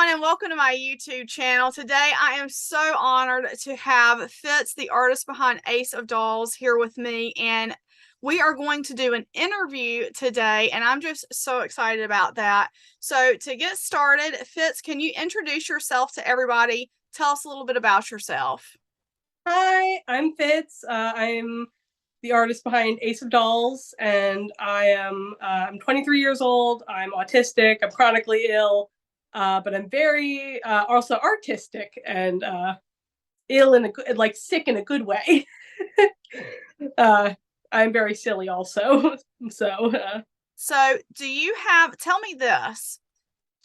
and welcome to my YouTube channel. Today I am so honored to have Fitz, the artist behind Ace of Dolls, here with me, and we are going to do an interview today, and I'm just so excited about that. So to get started, Fitz, can you introduce yourself to everybody? Tell us a little bit about yourself. Hi, I'm Fitz. I'm the artist behind Ace of Dolls, and I'm 23 years old. I'm autistic. I'm chronically ill, but I'm very also artistic and ill in a good, like sick in a good way. uh, I'm very silly also. so So tell me this.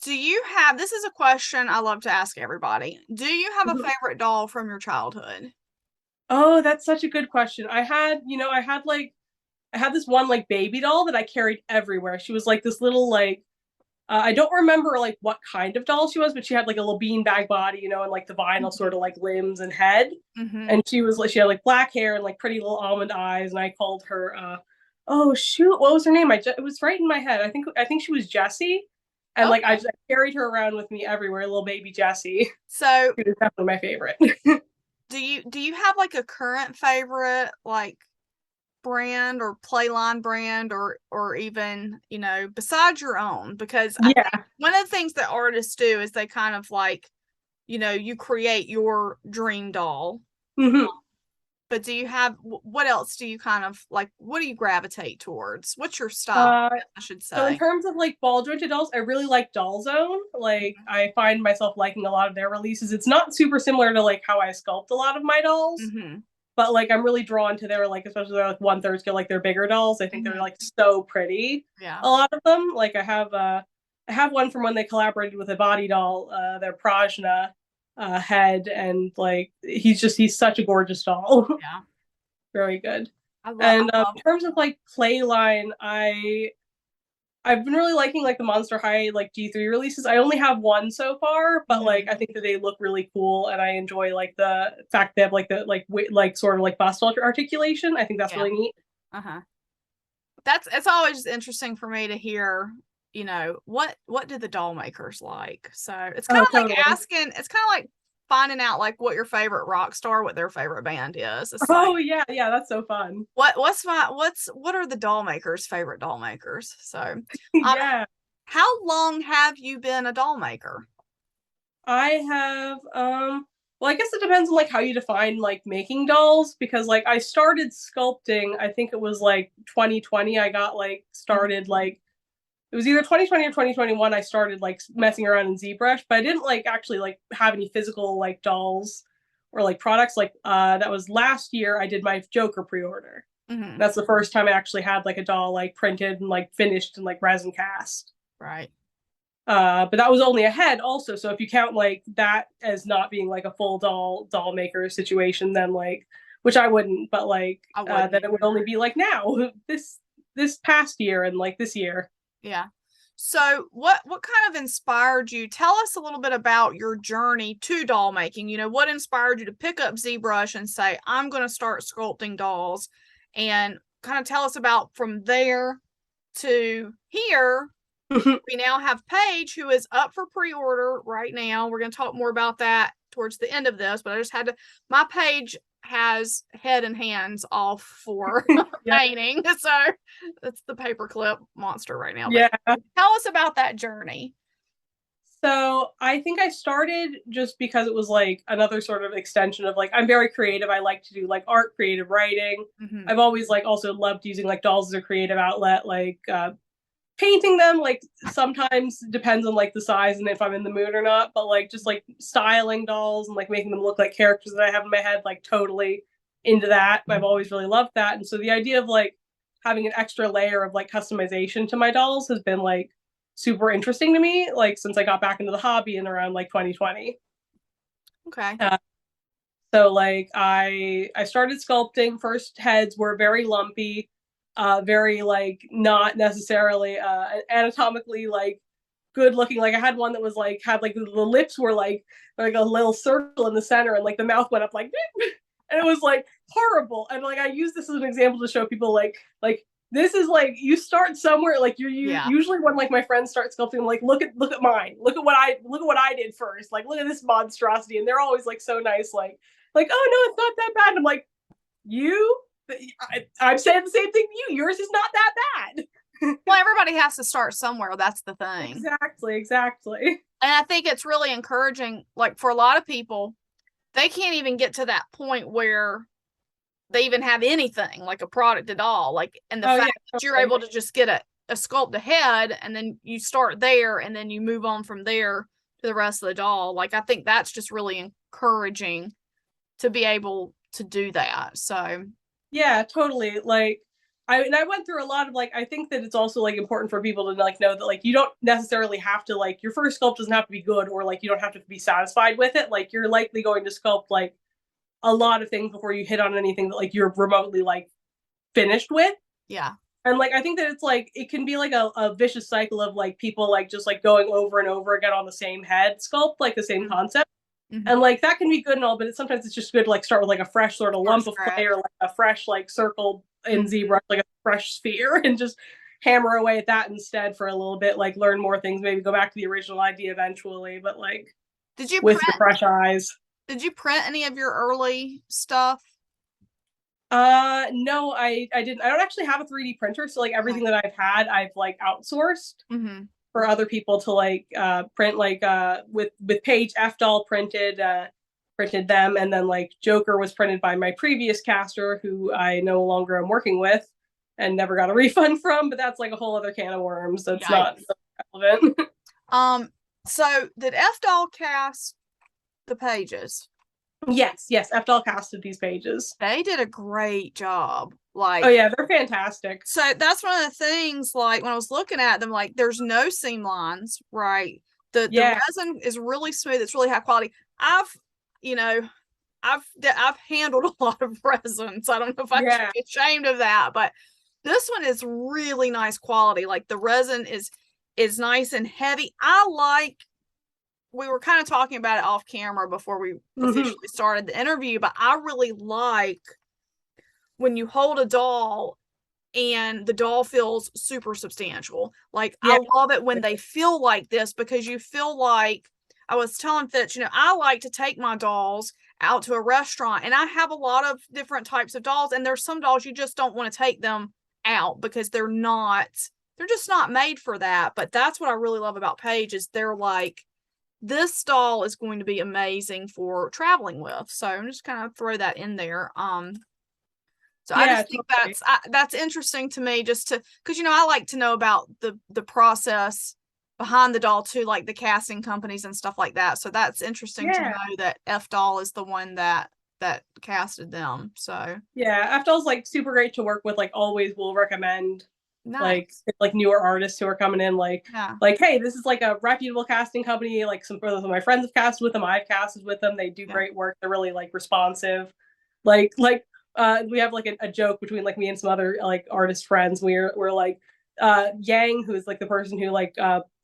This is a question I love to ask everybody. Do you have a favorite doll from your childhood? Oh, that's such a good question. I had this one like baby doll that I carried everywhere. She was like this little like I don't remember like what kind of doll she was, but she had like a little beanbag body, and like the vinyl sort of like limbs and head. Mm-hmm. And she had like black hair and like pretty little almond eyes. And I called her, oh shoot, what was her name? It was right in my head. I think she was Jessie. And like I Okay. just carried her around with me everywhere, little baby Jessie. So She was definitely my favorite. do you have like a current favorite like brand or playline brand or even, besides your own? Because I think Yeah. one of the things that artists do is they kind of like, you create your dream doll. hmm But do you have what else do you kind of like, what do you gravitate towards? What's your style, Uh, I should So in say? terms of like ball jointed dolls, I really like Doll Zone. Like I find myself liking a lot of their releases. It's not super similar to like how I sculpt a lot of my dolls, Mm-hmm. but like I'm really drawn to their like especially their like 1/3 scale, like their bigger dolls. I think they're Mm-hmm. like so pretty. Yeah. A lot of them. Like I have one from when they collaborated with a body doll, their Prajna head, and like he's such a gorgeous doll. Yeah. Very good. I And love in terms of like play line, I've been really liking like the Monster High like G3 releases. I only have one so far, but like Mhm. I think that they look really cool, and I enjoy like the fact they have like the like sort of like bust articulation. I think that's Yeah. really neat. Uh-huh. It's always interesting for me to hear, what do the doll makers like? So it's kind Oh, of like totally. it's kind of like finding out like what your favorite rock star, what their favorite band is. It's like Oh yeah, yeah, that's so fun. what are the doll makers' favorite doll makers? So um Yeah, how long have you been a doll maker? I have well, I guess it depends on like how you define like making dolls, because like I started sculpting, I think it was like 2020. I got like Mhm. started like it was either 2020 or 2021. I started like messing around in ZBrush, but I didn't like actually like have any physical like dolls or like products. Like that was last year I did my Joker pre-order. Mhm. That's the first time I actually had like a doll like printed and like finished and like resin cast. Right. But that was only a head also. So if you count like that as not being like a full doll maker situation, then like, which I wouldn't, but like I wouldn't then it would either. only be like now this past year and like this year. Yeah. So what kind of inspired you? Tell us a little bit about your journey to doll making. What inspired you to pick up ZBrush and say, I'm going to start sculpting dolls, and kind of tell us about from there to here. We now have Paige, who is up for pre-order right now. We're going to talk more about that towards the end of this, but I just had to, my Page has head and hands off for Yeah. painting. So that's the paperclip monster right now. But Yeah. tell us about that journey. So I think I started just because it was like another sort of extension of like I'm very creative. I like to do like art, creative writing. Mm-hmm. I've always like also loved using like dolls as a creative outlet, like painting them. Like sometimes depends on like the size and if I'm in the mood or not, but like just like styling dolls and like making them look like characters that I have in my head, like totally into that. I've always really loved that. And so the idea of like having an extra layer of like customization to my dolls has been like super interesting to me, like since I got back into the hobby in around like 2020. Okay. Uh, so like I started sculpting. First heads were very lumpy, very like not necessarily anatomically like good looking. Like I had one that was like had like the lips were like a little circle in the center, and like the mouth went up like and it was like horrible. And like I use this as an example to show people like this is like, you start somewhere. Like you Yeah. usually when like my friends start sculpting, I'm like, look at mine. Look at what I did first. Like, look at this monstrosity. And they're always like so nice, like, oh no, it's not that bad. And I'm like, I'm saying the same thing to you. Yours is not that bad. Well, everybody has to start somewhere. That's the thing. Exactly. And I think it's really encouraging, like for a lot of people, they can't even get to that point where they even have anything like a product at all. Like, and the fact that you're able to just get a sculpt ahead and then you start there and then you move on from there to the rest of the doll. Like, I think that's just really encouraging to be able to do that. So yeah, totally. Like, I went through a lot of like, I think that it's also like important for people to like know that like you don't necessarily have to, like, your first sculpt doesn't have to be good, or like you don't have to be satisfied with it. Like, you're likely going to sculpt like a lot of things before you hit on anything that like you're remotely like finished with. yeah. And like, I think that it's like, it can be like a vicious cycle of like people like just like going over and over again on the same head sculpt, like the same concept. And like that can be good and all, but sometimes it's just good to like start with like a fresh sort of lump of clay, or like a fresh like circle in ZBrush, like a fresh sphere, and just hammer away at that instead for a little bit, like learn more things, maybe go back to the original idea eventually, but like Did you with your fresh eyes. Did you print any of your early stuff? No, I didn't. I don't actually have a 3D printer, so like everything that I've had, I've like outsourced for other people to like print. Like with Paige, F-Doll printed them, and then like Joker was printed by my previous caster, who I no longer am working with and never got a refund from, but that's like a whole other can of worms. That's not relevant. So did F-Doll cast the pages? Yes, F-Doll casted these pages. They did a great job. Like, oh yeah, they're fantastic. So that's one of the things, like when I was looking at them, like there's no seam lines, right? The resin is really smooth, it's really high quality. I've handled a lot of resins. I don't know if I should be ashamed of that, but this one is really nice quality. Like the resin is nice and heavy. We were kind of talking about it off camera before we officially started the interview, but I really like when you hold a doll and the doll feels super substantial. Like, I love it when they feel like this, because you feel like, I was telling Fitch, I like to take my dolls out to a restaurant, and I have a lot of different types of dolls, and there's some dolls you just don't want to take them out because they're just not made for that. But that's what I really love about Paige, is they're like, this doll is going to be amazing for traveling with. So I'm just kind of throw that in there. So I just think that's interesting to me, just to, because I like to know about the process behind the doll too, like the casting companies and stuff like that. So that's interesting to know that F-Doll is the one that casted them. So F-Doll's like super great to work with. Like, always will recommend like newer artists who are coming in, like hey, this is like a reputable casting company. Like, some of my friends have casted with them, I've casted with them, they do great work, they're really like responsive. Like we have like a joke between like me and some other like artist friends. We're like Yang, who is like the person who like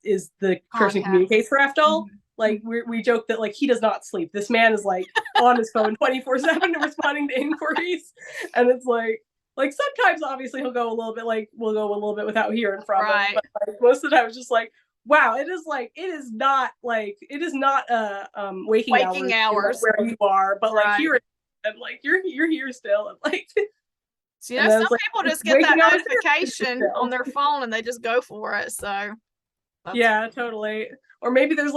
is the person who communicates for F-Doll. Like, we joke that like he does not sleep. This man is like on his phone 24/7 responding to inquiries, and it's like sometimes obviously we'll go a little bit without hearing from him, but like, most of the time it's just like, wow, it is not waking hours where you are, but like here, and like you're here still, and like some people just get that notification on their phone and they just go for it. So totally. Or maybe there's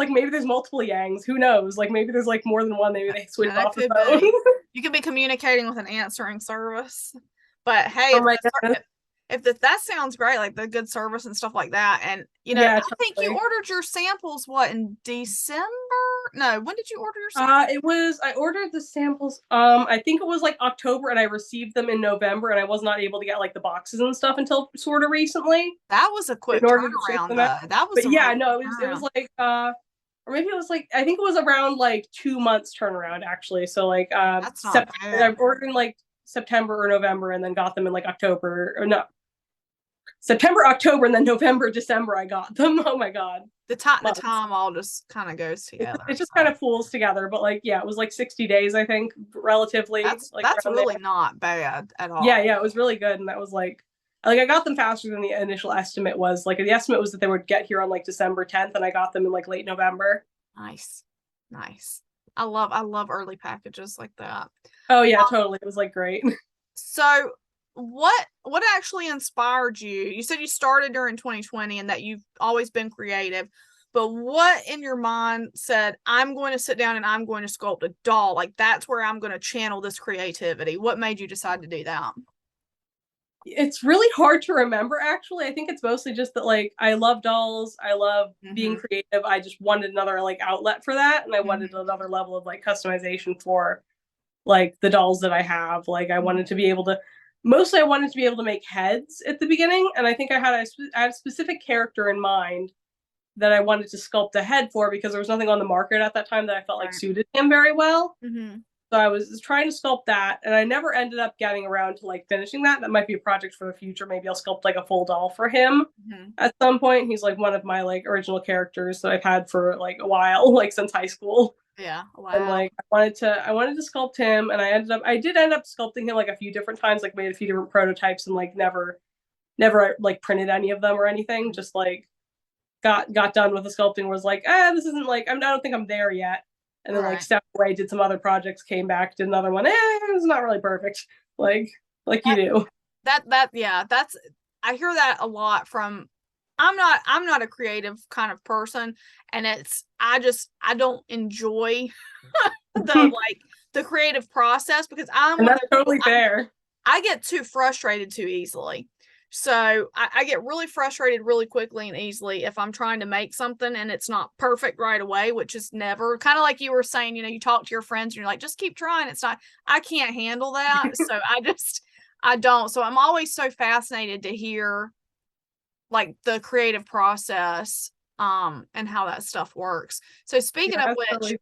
multiple Yangs, who knows, like maybe there's like more than one, maybe they switch off the phone. You could be communicating with an answering service. But hey, if that sounds great, like the good service and stuff like that. And I think you ordered your samples in December? No, when did you order your samples? I ordered the samples I think it was like October, and I received them in November, and I was not able to get like the boxes and stuff until sort of recently. That was a quick turnaround though. That was it was like or maybe it was like, I think it was around like 2 months turnaround actually. So like that's not bad. I ordered in like September or November, and then got them in like September, October, and then November, December I got them. Oh my god. The time all just kind of goes together. It just kind of pools together, but like it was like 60 days, I think, relatively. That's really not bad at all. Yeah, it was really good, and that was like, like I got them faster than the initial estimate was. Like the estimate was that they would get here on like December 10th, and I got them in like late November. Nice. Nice. I love early packages like that. Oh yeah, totally. It was like great. So what actually inspired you? You said you started during 2020 and that you've always been creative, but what in your mind said, I'm going to sit down and I'm going to sculpt a doll? Like that's where I'm going to channel this creativity. What made you decide to do that? It's really hard to remember actually. I think it's mostly just that like I love dolls. I love being Mm-hmm. creative. I just wanted another like outlet for that, and I wanted Mm-hmm. another level of like customization for like the dolls that I have. Like I wanted to be able to mostly I wanted to be able to make heads at the beginning, and I think I had a specific character in mind that I wanted to sculpt a head for because there was nothing on the market at that time that I felt like Right. suited him very well. Mm-hmm. So I was trying to sculpt that, and I never ended up getting around to like finishing that. That might be a project for the future. Maybe I'll sculpt like a full doll for him Mm-hmm. at some point. He's like one of my like original characters that I've had for like a while, like since high school. Yeah. And Wow. like I wanted to sculpt him, and I did end up sculpting him like a few different times, like made a few different prototypes, and like never like printed any of them or anything. Just like got done with the sculpting, was like, this isn't like I don't think I'm there yet. And then like Right. stepped away, did some other projects, came back, did another one. It's not really perfect, like you That do. yeah, that's I hear that a lot from I'm not a creative kind of person, and I don't enjoy the like the creative process because I'm And one of that's those people totally fair. I get too frustrated too easily. So I get really frustrated really quickly and easily if I'm trying to make something and it's not perfect right away, which is never kind of like you were saying, you talk to your friends and you're like, just keep trying. It's not, I can't handle that. So I don't. So I'm always so fascinated to hear like the creative process and how that stuff works. So speaking Yeah, of that's which, totally.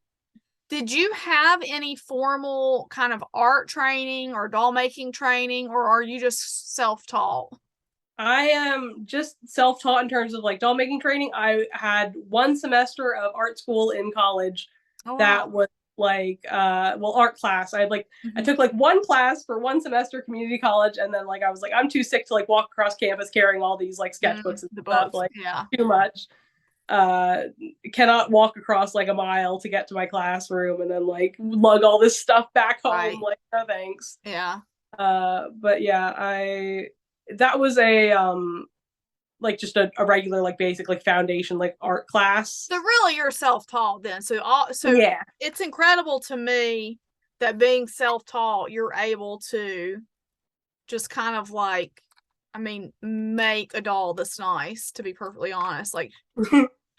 did you have any formal kind of art training or doll making training, or are you just self-taught? I am just self-taught in terms of like doll making training. I had one semester of art school in college Oh that wow. was like art class. I Mm-hmm. took like one class for one semester community college, and then like I was like I'm too sick to like walk across campus carrying all these like sketchbooks and The stuff, books, like yeah. too much. Uh cannot walk across like a mile to get to my classroom and then like lug all this stuff back home, Right. like no thanks. Yeah. But yeah, I that was a like just a regular like basic like foundation like art class. So really you're self-taught then. So Yeah. it's incredible to me that being self-taught, you're able to just kind of like, I mean, make a doll that's nice, to be perfectly honest. Like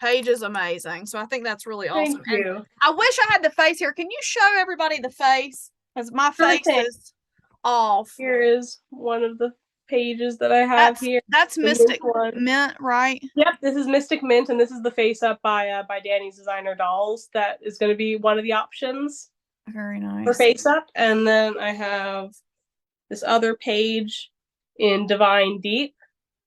Paige is amazing. So I think that's really awesome. Thank And you. I wish I had the face here. Can you show everybody the face? Because my Sure face thing. is off. Here is one of the pages that I have That's here. that's The mint Mystic one. Mint, right? Yep, this is Mystic Mint, and this is the face up by Danny's Designer Dolls. That is going to be one of the options Very for nice. face up. And then I have this other page in Divine Deep,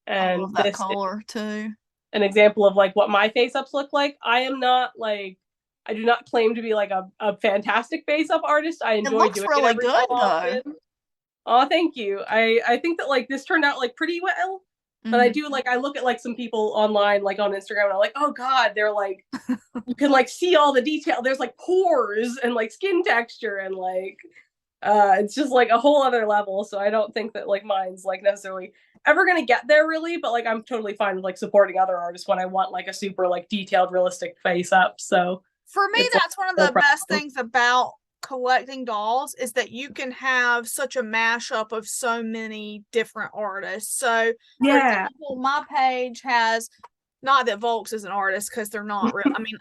I and love that this is color too. an example of like what my face ups look like. I do not claim to be like a fantastic face up artist. I It enjoy looks doing it really every so good though. often. Oh, thank you. I think that like this turned out like pretty well. But I Mm-hmm. do like I look at like some people online like on Instagram and I'm like, oh God, they're like you can like see all the detail. There's like pores and like skin texture and like it's just like a whole other level. So I don't think that like mine's like necessarily ever gonna get there really, but like I'm totally fine with like supporting other artists when I want like a super like detailed, realistic face up. So For me, it's like that's one of no the best problem. things about collecting dolls is that you can have such a mashup of so many different artists. So, for Yeah. example, my page has not that Volks is an artist because they're not real. I mean,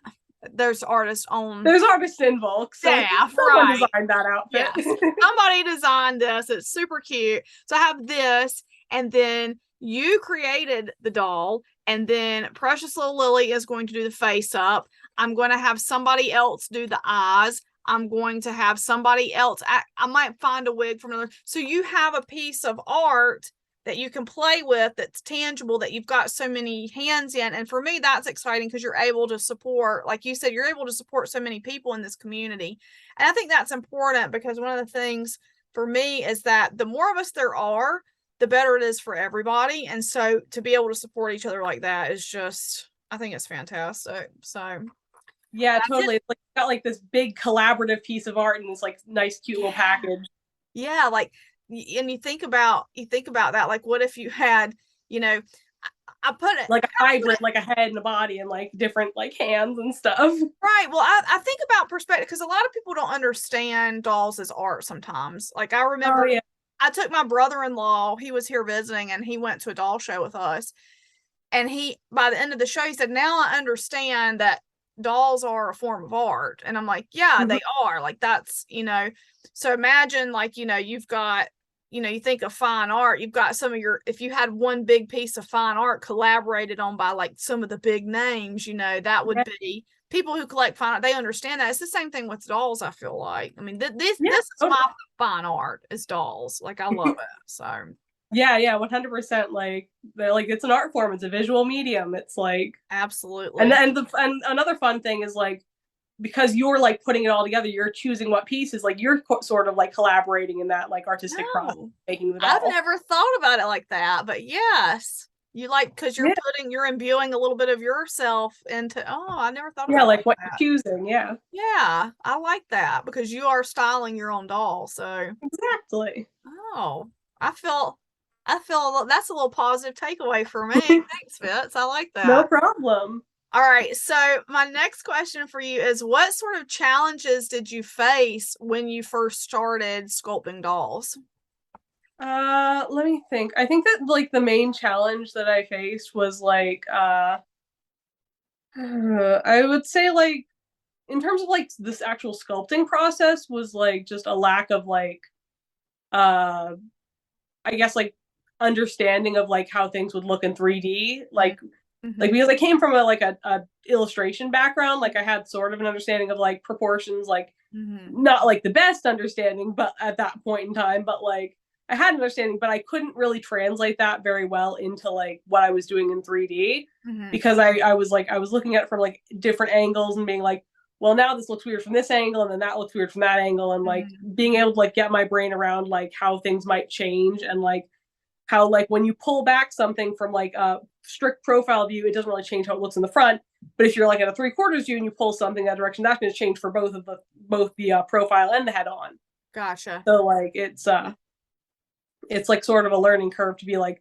there's artists on There's artists in Volk, so staff, someone right? designed that outfit. Yes. Somebody designed this. It's super cute. So I have this, and then you created the doll, and then Precious Little Lily is going to do the face up. I'm going to have somebody else do the eyes. I'm going to have somebody else. I might find a wig from another. So you have a piece of art that you can play with that's tangible that you've got so many hands in. And for me, that's exciting because you're able to support, like you said, you're able to support so many people in this community. And I think that's important because one of the things for me is that the more of us there are, the better it is for everybody. And so to be able to support each other like that is just, I think it's fantastic. So Yeah, totally. It's like got like this big collaborative piece of art in this like nice, cute little package. yeah, like, and you think about that, like, what if you had, you know, I put it Like a hybrid, like a head and a body and like different like hands and stuff. right. Well, I think about perspective because a lot of people don't understand dolls as art sometimes. Like, I Oh remember yeah. I took my brother-in-law, he was here visiting, and he went to a doll show with us. And he, by the end of the show, he said, now I understand that dolls are a form of art. And I'm like, yeah, Mhm. they are. Like, that's, so imagine, like, you've got, you think of fine art, you've got some of your, if you had one big piece of fine art collaborated on by like some of the big names, that would Yeah. be people who collect fine art. They understand that. It's the same thing with dolls, I feel like. I mean, this Yeah. is Totally. my fine art is dolls. Like, I love it. So, Yeah, yeah, 100%. Like, like it's an art form. It's a visual medium. It's like, absolutely. and another fun thing is like because you're like putting it all together, you're choosing what pieces. Like you're sort of like collaborating in that like artistic process, No, making the I've doll. never thought about it like that, but yes, you like, because Yeah, you're imbuing a little bit of yourself into, oh, I never thought yeah, about it like like what that. you're choosing. Yeah, Yeah, I like that because you are styling your own doll. So, exactly. oh, I feel, that's a little positive takeaway for me. Thanks, Fitz. I like No that. problem. All right. So, my next question for you is, what sort of challenges did you face when you first started sculpting dolls? Let me think. I think that like the main challenge that I faced was like I would say like in terms of like this actual sculpting process was like just a lack of like uh I guess like understanding of like how things would look in 3D. Like Mm-hmm. because I came from a illustration background, like I had sort of an understanding of like proportions, like Mm-hmm. not like the best understanding, but at that point in time, but like I had an understanding, but I couldn't really translate that very well into like what I was doing in 3D Mm-hmm. because I was like I was looking at it from like different angles and being like, well now this looks weird from this angle and then that looks weird from that angle and like Mm-hmm. being able to like get my brain around like how things might change and like how like when you pull back something from like a strict profile view, it doesn't really change how it looks in the front. But if you're like at a 3/4 view and you pull something that direction, that's going to change for both the profile and the head on. Gotcha. So like it's like sort of a learning curve to be like,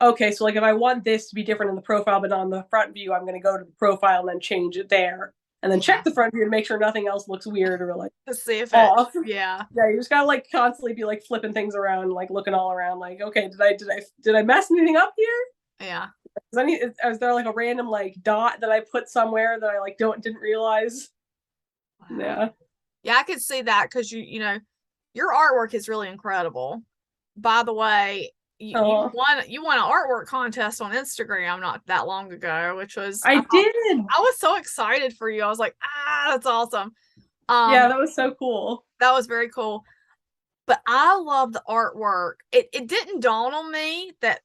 okay, so like if I want this to be different in the profile but not on the front view, I'm going to go to the profile and then change it there, and then check Yeah. the front view to make sure nothing else looks weird or like To see if it, off. yeah. Yeah, you just gotta like constantly be like flipping things around, like looking all around, like okay, did I mess anything up here? Yeah. Is there like a random like dot that I put somewhere that I like didn't realize? Wow. Yeah. Yeah, I could see that because your artwork is really incredible. By the way, Oh, you won an artwork contest on Instagram not that long ago, which was I did. I was so excited for you. I was like, that's awesome. Yeah, Um, that was so cool. that was very cool. But I love the artwork. It didn't dawn on me that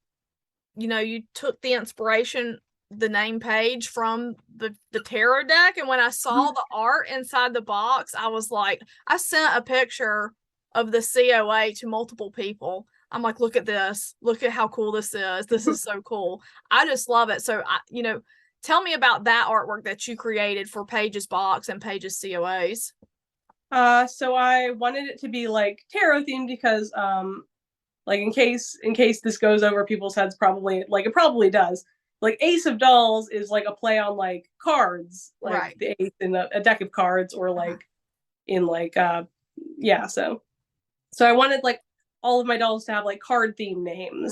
you took the inspiration, the name page from the tarot deck. And when I saw the art inside the box, I was like, I sent a picture of the COA to multiple people. I'm like, look at this. Look at how cool this is. This is so cool. I just love it. So tell me about that artwork that you created for Paige's box and Paige's COAs. So I wanted it to be like tarot themed because like in case this goes over people's heads, probably like it probably does. Like Ace of Dolls is like a play on like cards, like Right. the ace in a deck of cards, or Uh-huh. like in like yeah. So I wanted like all of my dolls to have like card themed names.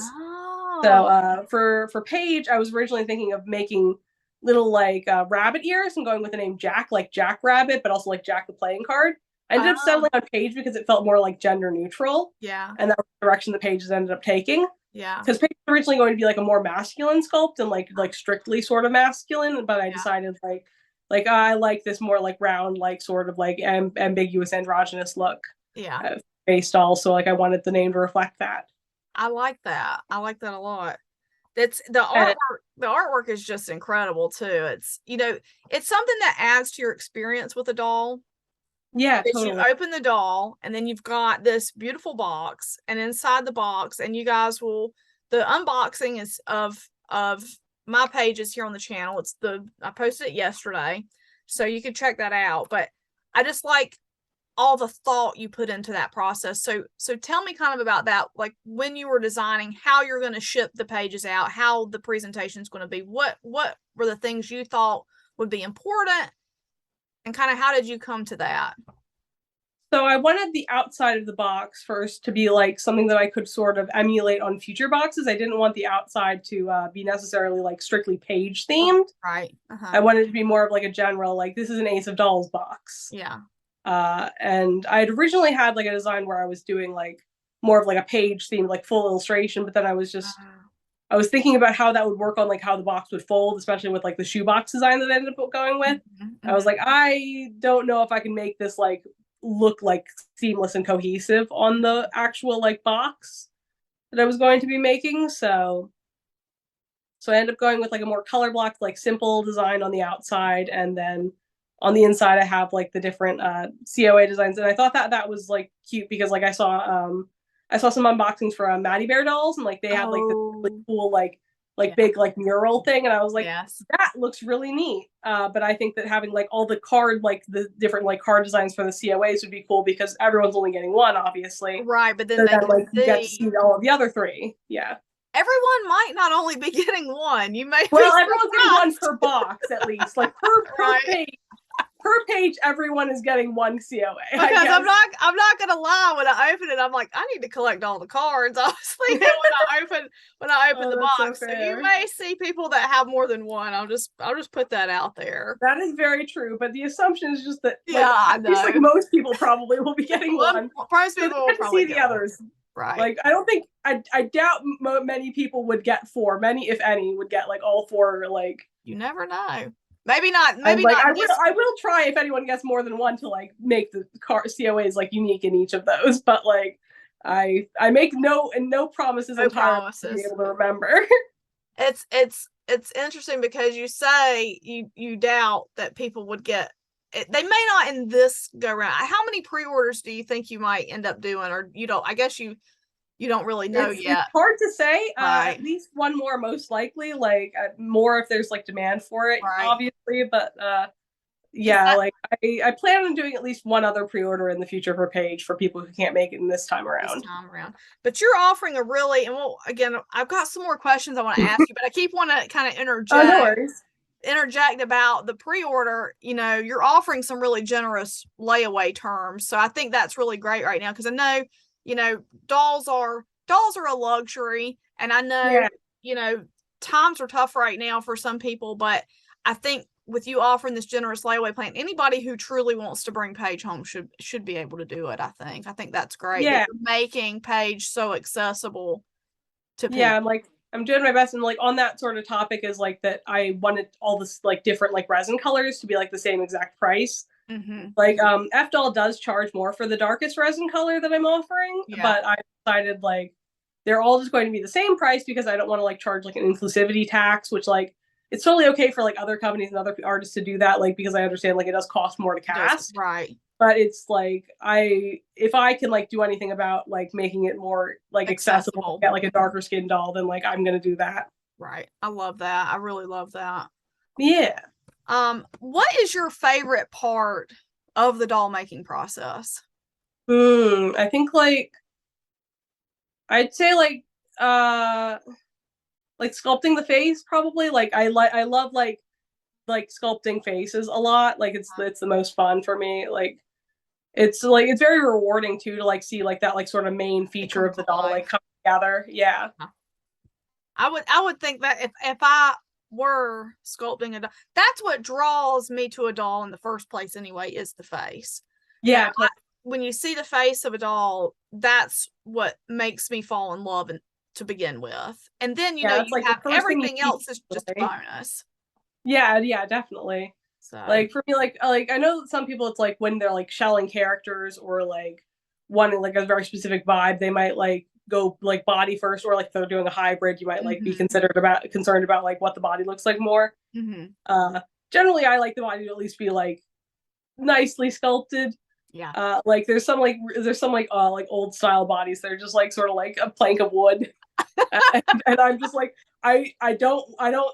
So Oh, for Paige, I was originally thinking of making little like rabbit ears and going with the name Jack, like Jack Rabbit, but also like Jack the playing card. I ended up oh, settling on Paige because it felt more like gender neutral, yeah, and that was the direction the pages ended up taking. yeah, Because Paige was originally going to be like a more masculine sculpt and like strictly sort of masculine, but I yeah. decided like I like this more like round, like sort of like ambiguous androgynous look Yeah. based also like I wanted the name to reflect that. I like that. I like that a lot. That's the And artwork. The artwork is just incredible too. It's something that adds to your experience with a doll. Yeah, Is you totally. open the doll and then you've got this beautiful box, and inside the box, and you guys will, the unboxing is of my pages here on the channel. It's the, I posted it yesterday, so you can check that out. But I just like all the thought you put into that process. So tell me kind of about that, like when you were designing how you're going to ship the pages out, how the presentation is going to be, what were the things you thought would be important, and kind of how did you come to that? So I wanted the outside of the box first to be like something that I could sort of emulate on future boxes. I didn't want the outside to be necessarily like strictly page themed. Right. I wanted it to be more of like a general, like this is an Ace of Dolls box. Yeah. And I had originally had like a design where I was doing like more of like a page theme, like full illustration, but then I was thinking about how that would work on like how the box would fold, especially with like the shoebox design that I ended up going with. I was like, I don't know if I can make this like look like seamless and cohesive on the actual like box that I was going to be making. So I ended up going with like a more color block, like simple design on the outside, and then on the inside I have like the different COA designs. And I thought that that was like cute because like I saw some unboxings for Maddie Bear dolls, and like they had like this really cool Yeah. big like mural thing, and I was like, Yes. that looks really neat. But I think that having like all the card, like the different like card designs for the COAs would be cool because everyone's only getting one, obviously. Right, but then So they then can like you get to see see all of the other three. Yeah. everyone might not only be getting one. You may Well, be everyone's getting one surprised. per box at least. Like Right. per page, everyone is getting one COA. Because I'm not gonna lie, when I open it, I'm like, I need to collect all the cards. I was thinking when I open the box. So you may see people that have more than one. I'll just put that out there. That is very true, but the assumption is just that Yeah, like I at least like know. most people probably will be getting one. Most So people they will get to probably see the get one. others. Right. Like I don't think I doubt many people would get four. Many, if any, would get like all four. Like You never know. Maybe not. I'm Maybe like not. I will try if anyone gets more than one to like make the COAs like unique in each of those. But like I make no promises No entirely to be promises. able to remember. It's interesting because you say you doubt that people would get it. They may not in this go round. How many pre-orders do you think you might end up doing, or you don't? I guess you don't really know yet. It's hard to say. Right. At least one more, most likely. Like more if there's like demand for it, Right. obviously. But yeah, like I plan on doing at least one other pre-order in the future per page for people who can't make it in this time around. But you're offering a really, and well, again, I've got some more questions I want to ask you, but I keep want to kind of Oh, no worries. interject about the pre-order. You know, you're offering some really generous layaway terms, so I think that's really great right now because I know, you know, dolls are a luxury, and I know, you know, times are tough right now for some people, but I think with you offering this generous layaway plan, anybody who truly wants to bring Paige home should be able to do it. I think that's great. Yeah, that you're making Paige so accessible to people. Yeah, I'm doing my best, and like on that sort of topic is like that I wanted all this like different like resin colors to be like the same exact price. Like FDoll does charge more for the darkest resin color that I'm offering, but I decided like they're all just going to be the same price because I don't want to like charge like an inclusivity tax, which like it's totally okay for like other companies and other artists to do that, like because I understand like it does cost more to cast. Right. But it's like if I can like do anything about like making it more like accessible, get like a darker skin doll, then like I'm gonna do that. Right. I love that. I really love that. Yeah. What is your favorite part of the doll making process? I think like I'd say like sculpting the face probably. Like I love like sculpting faces a lot. Like it's the most fun for me. Like it's very rewarding too to like see like that like sort of main feature of the doll like come together. Yeah. I would think that if I were sculpting a doll, that's what draws me to a doll in the first place anyway, is the face. Yeah. When you see the face of a doll, that's what makes me fall in love to begin with. And then you know you like have everything else is just a bonus. Yeah, definitely. So like for me, like I know some people it's like when they're like shelling characters or like wanting like a very specific vibe, they might like go like body first, or like if they're doing a hybrid, you might like be concerned about like what the body looks like more. Generally I like the body to at least be like nicely sculpted. Yeah. Like there's some like old style bodies that are just like sort of like a plank of wood. And I'm just like, I don't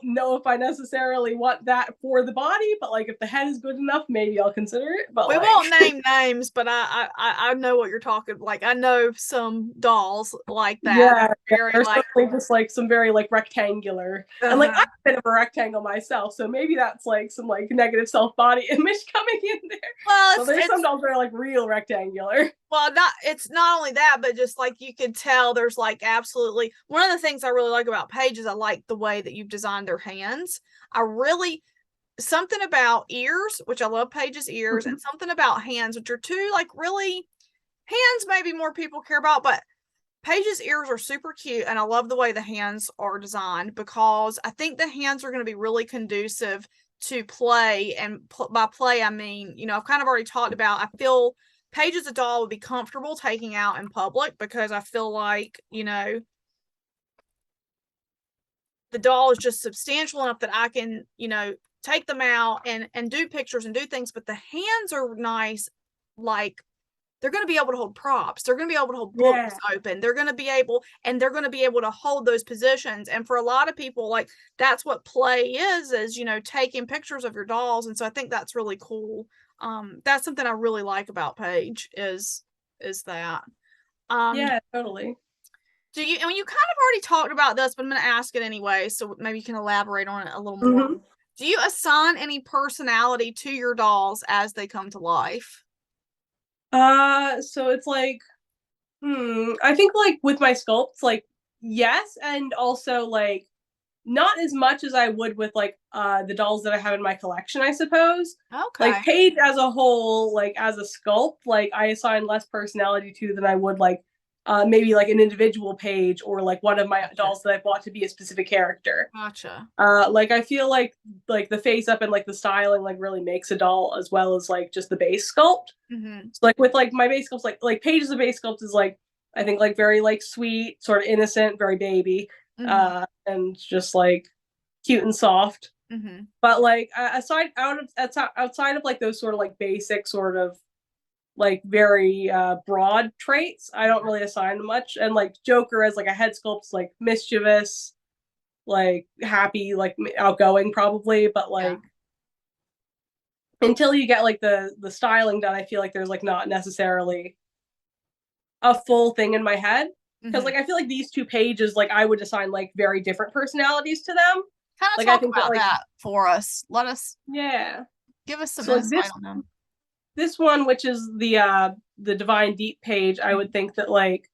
know if I necessarily want that for the body, but like if the head is good enough, maybe I'll consider it. But We like, won't name names, but I know what you're talking. Like I know some dolls like that. yeah, Very there's like, something just like some very like rectangular, and like I'm uh-huh. a bit of a rectangle myself, so maybe that's like some like negative self body image coming in there. Well, So there's some it's dolls that are like real rectangular. well, not it's not only that, but just like you could tell there's like absolutely one of the things I really like about Paige is I like the way that you've designed their hands. I really something about ears, which I love Paige's ears, and something about hands, which are two like really hands maybe more people care about, but Paige's ears are super cute, and I love the way the hands are designed because I think the hands are going to be really conducive to play. And by play, I mean, I've kind of already talked about, I feel Paige as a doll would be comfortable taking out in public because I feel like, the doll is just substantial enough that I can, take them out and do pictures and do things, but the hands are nice, like they're going to be able to hold props. They're going to be able to hold books open. They're going to be able, and they're going to be able to hold those positions. And for a lot of people, like that's what play is, taking pictures of your dolls. And so I think that's really cool. That's something I really like about Paige is that. Um, Yeah, totally. do you, and you kind of already talked about this, but I'm going to ask it anyway. So maybe you can elaborate on it a little more. Mm-hmm. Do you assign any personality to your dolls as they come to life? So it's like, I think like with my sculpts, like yes, and also like not as much as I would with like the dolls that I have in my collection, I suppose. Okay. Like Paige as a whole, like as a sculpt, like I assign less personality to than I would like maybe like an individual Paige or like one of my Gotcha. dolls that I bought to be a specific character. Gotcha. Like I feel like the face up and like the styling like really makes a doll as well as like just the base sculpt. Mm-hmm. So like with like my base sculpts, like Paige's the base sculpt is like I think like very like sweet, sort of innocent, very baby, Mm-hmm. and just like cute and soft. Mm-hmm. But like outside of like those sort of like basic sort of like very broad traits, I don't really assign much. And like Joker as like a head sculpt's like mischievous, like happy, like outgoing probably, but Yeah. like until you get like the styling done, I feel like there's like not necessarily a full thing in my head because Mm-hmm. like I feel like these two pages like I would assign like very different personalities to them. Kind of Like I talk think that about like that for us. Let us yeah. give us some So like insight on them. this one which is the Divine Deep page, I Mm-hmm. would think that like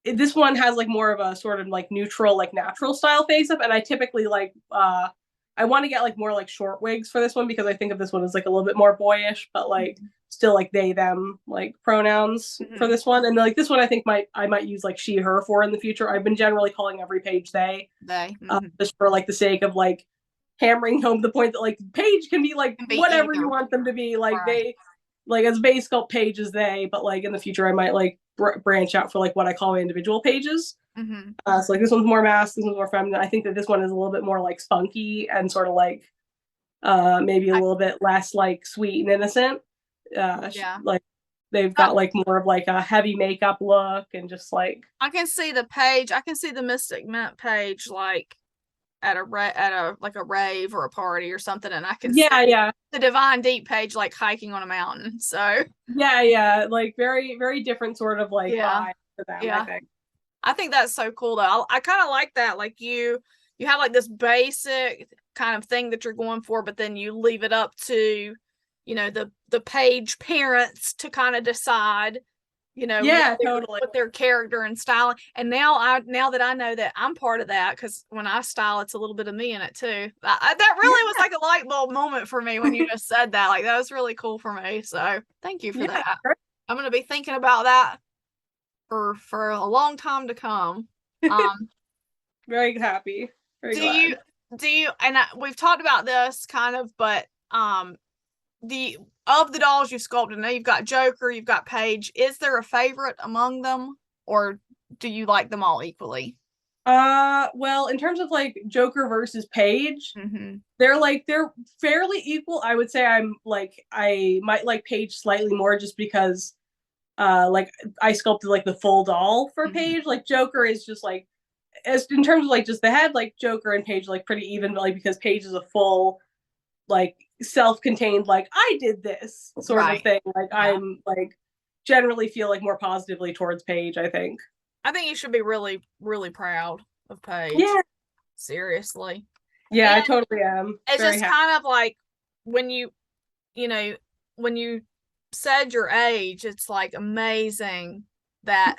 this one has like more of a sort of like neutral like natural style face up, and I typically like I want to get like more like short wigs for this one because I think of this one as like a little bit more boyish, but like still like they them like pronouns for Mm-hmm. this one. And like this one I might use like she her for in the future. I've been generally calling every page they, They mm-hmm. just for like the sake of like hammering home the point that like page can be like Can be whatever you either. want them to be. Like Right. they like as base sculpt pages they, but like in the future I might like branch out for like what I call individual pages. Mm-hmm. So like this one's more masked, this one's more feminine. I think that this one is a little bit more like spunky and sort of like maybe a I, little bit less like sweet and innocent. yeah. Like they've I, got like more of like a heavy makeup look and just like I can see the page. I can see the Mystic Mint page like at a like a rave or a party or something, and I can yeah, see yeah, the Divine Deep page like hiking on a mountain. So yeah, yeah, like very very different sort of like yeah, vibe to them, I yeah. think. I think that's so cool though. I kind of like that. Like you have like this basic kind of thing that you're going for, but then you leave it up to, the page parents to kind of decide, Yeah, really totally. with their character and style. And now that I know that I'm part of that, because when I style, it's a little bit of me in it too. That really was like a light bulb moment for me when you just said that. Like that was really cool for me. So thank you for Yeah, that. I'm gonna be thinking about that for a long time to come. Um, very happy, very do you glad. do you and we've talked about this kind of, but the of the dolls you sculpted, now you've got Joker, you've got Paige. Is there a favorite among them, or do you like them all equally? Well, in terms of like Joker versus Paige, Mm-hmm. they're fairly equal. I would say I might like Paige slightly more just because like I sculpted like the full doll for Mm-hmm. Paige. Like Joker is just like, as in terms of like just the head, like Joker and Paige like pretty even, but like because Paige is a full like self-contained like I did this sort of Right. thing. Like Yeah. I'm like generally feel like more positively towards Paige, I think. I think you should be really, really proud of Paige. Yeah. Seriously. Yeah, And I totally am. it's Very just happy. kind of like when you know, when you said your age, it's like amazing that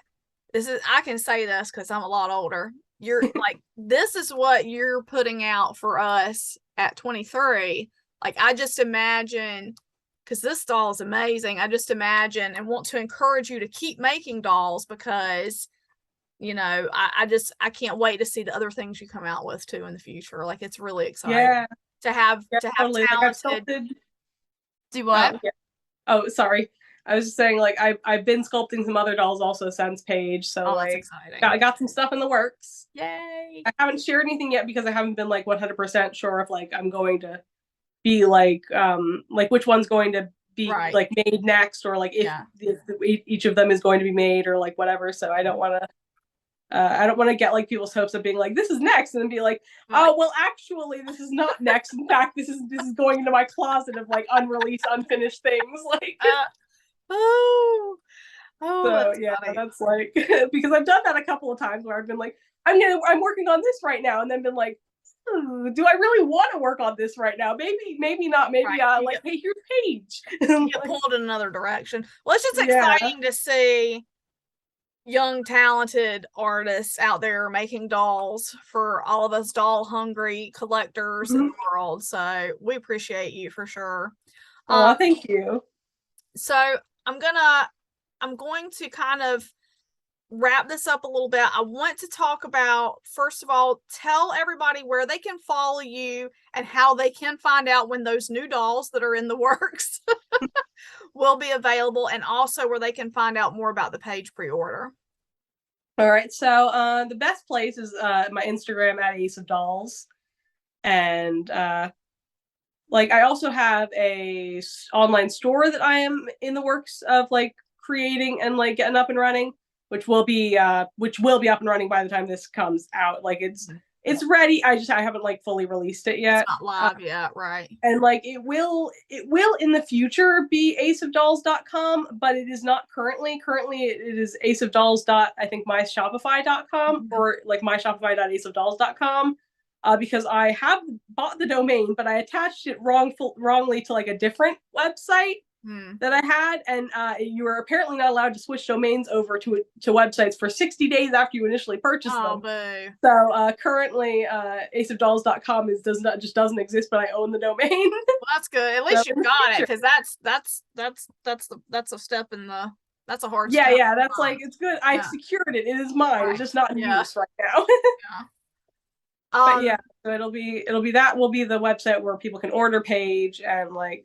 this is, I can say this because I'm a lot older. You're like, this is what you're putting out for us at 23. Like, I just imagine, because this doll is amazing. I just imagine and want to encourage you to keep making dolls because, I can't wait to see the other things you come out with too in the future. Like, it's really exciting Yeah. to Yeah, have totally. Like I've talented. sculpted. Do what? Yeah. Oh, sorry. I was just saying, like I've been sculpting some other dolls also since Paige, so Oh, that's like exciting. I got some stuff in the works. Yay. I haven't shared anything yet because I haven't been like 100% sure if like I'm going to be like which one's going to be Right. like made next, or like Yeah. if each of them is going to be made or like whatever. So I don't want to get like people's hopes of being like this is next and then be like, Like, oh well actually this is not next. In fact, this is going into my closet of like unreleased unfinished things. Like uh, oh, so that's yeah, funny. that's like because I've done that a couple of times where I've been like, I'm working on this right now, and then been like, do I really want to work on this right now? Maybe not. Maybe Right. like, hey, here's Paige. You get Like, pulled in another direction. Well, it's just yeah. exciting to see young, talented artists out there making dolls for all of us doll hungry collectors in Mhm. the world. So we appreciate you for sure. Um, Oh, thank you. so I'm going to kind of wrap this up a little bit. I want to talk about, first of all, tell everybody where they can follow you and how they can find out when those new dolls that are in the works will be available, and also where they can find out more about the Paige pre-order. All right, so the best place is my Instagram at Ace of Dolls, and like I also have a online store that I am in the works of like creating and like getting up and running, which will be up and running by the time this comes out. Like it's ready. I haven't like fully released it It's yet. not live yet, right? And like it will in the future be aceofdolls.com, but it is not currently. It is aceofdolls dot I think myshopify.com, Mm-hmm. or like myshopify.aceofdolls.com, because I have bought the domain but I attached it wrongly to like a different website Hmm. that I had, and you are apparently not allowed to switch domains over to websites for 60 days after you initially purchase Oh, them. boo. So currently, aceofdolls.com doesn't exist, but I own the domain. Well, that's good. At So least you in the got it, future, because that's a step in the that's a hard step. yeah, that's like it's good. I've Yeah, secured it. It is mine. It's right. just not in Yeah, use right now. yeah. But yeah, Um, so it'll be that will be the website where people can order Page and like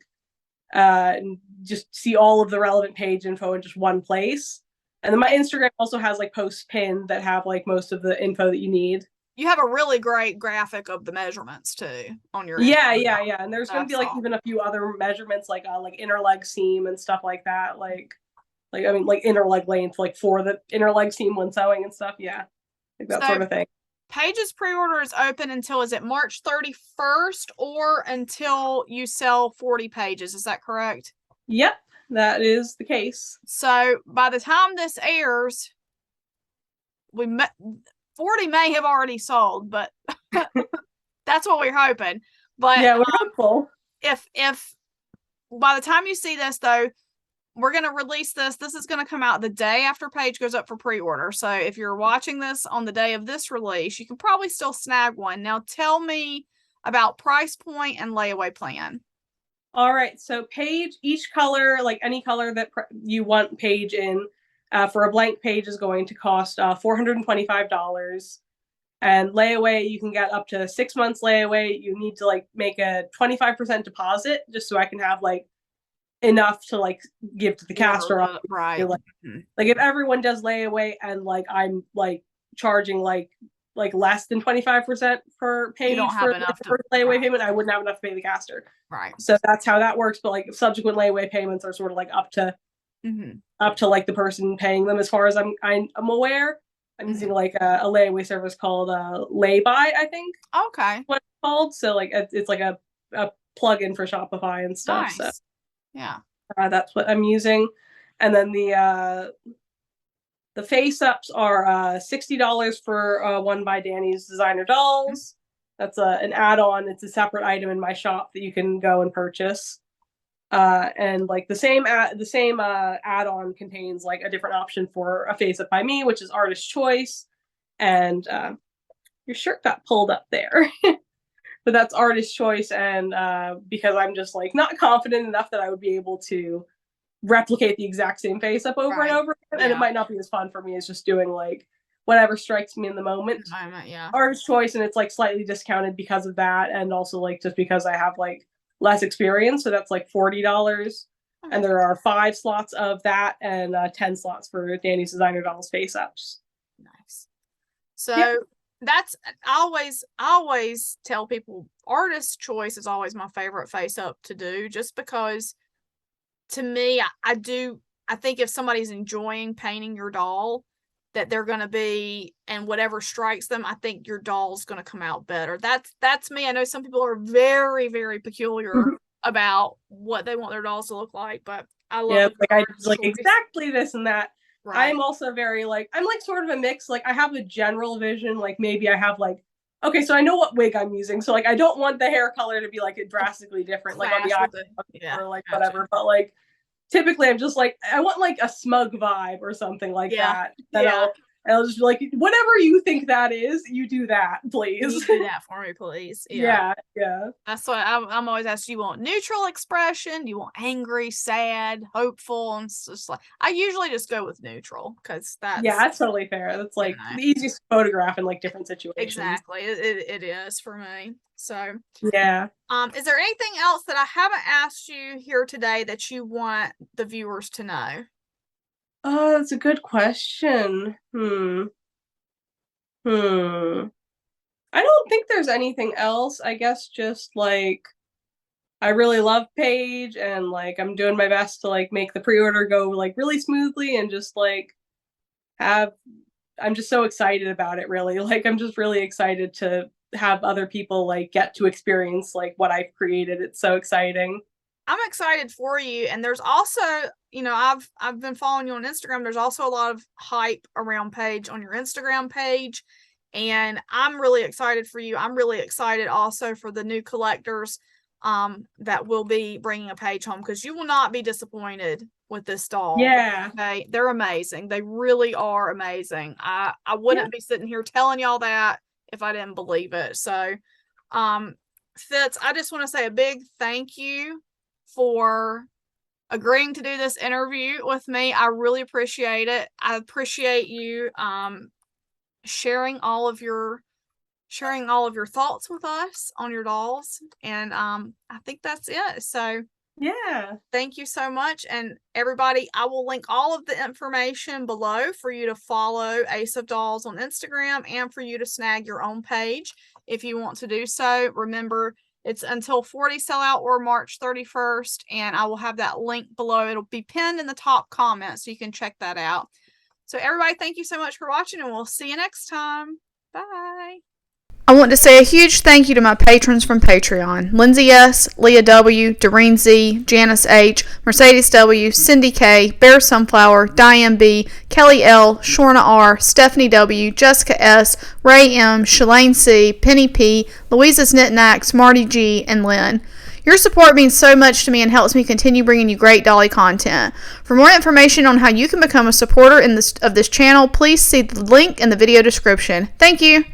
and just see all of the relevant page info in just one place. And then my Instagram also has like posts pinned that have like most of the info that you need. you have a really great graphic of the measurements too on your Yeah, Instagram. yeah, yeah. And there's going to be That's like all. even a few other measurements like inner leg seam and stuff like that. Like I mean like inner leg length like for the inner leg seam when sewing and stuff. Yeah. Like that So sort of thing. Paige's pre-order is open until, is it March 31st, or until you sell 40 pages? Is that correct? Yep, that is the case. So by the time this airs, 40 may have already sold, but that's what we're hoping. But Yeah, we're hopeful. if by the time you see this though, we're going to release this. This is going to come out the day after Paige goes up for pre-order. So if you're watching this on the day of this release, you can probably still snag one. Now tell me about price point and layaway plan. All right, so page, each color, like any color that you want page in, for a blank page is going to cost $425. And layaway, you can get up to 6 months layaway. You need to like make a 25% deposit just so I can have like enough to like give to the caster. Right. Like if everyone does layaway and like I'm like charging like like less than 25% per page for the first layaway payment, I wouldn't have enough to pay the caster. Right. So that's how that works. But like subsequent layaway payments are sort of like up to like the person paying them. As far as I'm aware, I'm using like a layaway service called Laybuy, I think. Okay. What it's called. So like it's like a plugin for Shopify and stuff. Nice. So yeah, that's what I'm using. And then the face ups are $60 for one by Danny's designer dolls. That's an add-on. It's a separate item in my shop that you can go and purchase. And like the same add-on contains like a different option for a face up by me, which is artist choice. And your shirt got pulled up there. But that's artist choice, and because I'm just like not confident enough that I would be able to replicate the exact same face up over and over again, and it might not be as fun for me as just doing like whatever strikes me in the moment. Artist choice, and it's like slightly discounted because of that, and also like just because I have like less experience, so that's like $40, and there are 5 slots of that and 10 slots for Danny's designer dolls face ups. Nice. So that's I always tell people artist choice is always my favorite face up to do, just because to me I think if somebody's enjoying painting your doll, that they're going to be, and whatever strikes them, I think your doll's going to come out better. That's me. I know some people are very, very peculiar about what they want their dolls to look like, but I love like I like exactly this and that. Right. I'm also very like, I'm like sort of a mix. Like I have a general vision. Like maybe I have like, okay, so I know what wig I'm using. So like, I don't want the hair color to be like drastically different, like on the eye or like whatever. But like, typically I'm just like, I want like a smug vibe or something like that. I'll just be like, whatever you think that is, you do that, please. You do that for me, please. Yeah. That's what I'm always asked. Do you want neutral expression? Do you want angry, sad, hopeful? And it's just like, I usually just go with neutral because that's totally fair. That's like the easiest to photograph in like different situations. Exactly. It is for me. So is there anything else that I haven't asked you here today that you want the viewers to know? Oh, that's a good question. I don't think there's anything else. I guess just like I really love Paige, and like I'm doing my best to like make the pre-order go like really smoothly, and just like I'm just so excited about it, really. Like I'm just really excited to have other people like get to experience like what I've created. It's so exciting. I'm excited for you. And there's also, I've been following you on Instagram. There's also a lot of hype around Paige on your Instagram page. And I'm really excited for you. I'm really excited also for the new collectors that will be bringing a Paige home, because you will not be disappointed with this doll. Yeah. Okay. They're amazing. They really are amazing. I wouldn't be sitting here telling y'all that if I didn't believe it. So, Fitz, I just want to say a big thank you for agreeing to do this interview with me. I really appreciate it. I appreciate you sharing all of your thoughts with us on your dolls. And I think that's it. So thank you so much. And everybody, I will link all of the information below for you to follow Ace of Dolls on Instagram, and for you to snag your own page if you want to do so. Remember, it's until 40 sellout or March 31st, and I will have that link below. It'll be pinned in the top comment, so you can check that out. So everybody, thank you so much for watching, and we'll see you next time. Bye. I want to say a huge thank you to my patrons from Patreon: Lindsay S., Leah W., Doreen Z., Janice H., Mercedes W., Cindy K., Bear Sunflower, Diane B., Kelly L., Shorna R., Stephanie W., Jessica S., Ray M., Shalane C., Penny P., Louisa's Knickknacks, Marty G., and Lynn. Your support means so much to me and helps me continue bringing you great dolly content. For more information on how you can become a supporter of this channel, please see the link in the video description. Thank you.